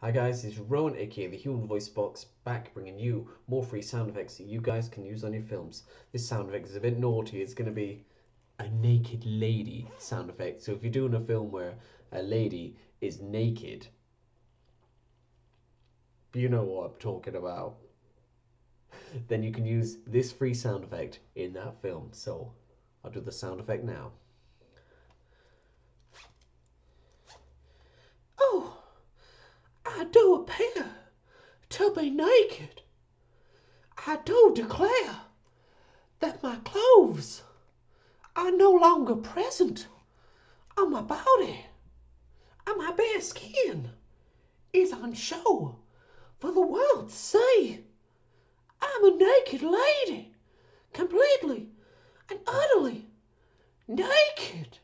Hi guys, it's Rowan aka the Human Voice Box back bringing you more free sound effects that you guys can use on your films. This sound effect is a bit naughty, it's going to be a naked lady sound effect. So if you're doing a film where a lady is naked, you know what I'm talking about, then you can use this free sound effect in that film. So I'll do the sound effect now. Oh, I do appear to be naked. I do declare that my clothes are no longer present on my body, and my bare skin is on show for the world to see. I'm a naked lady, completely and utterly naked.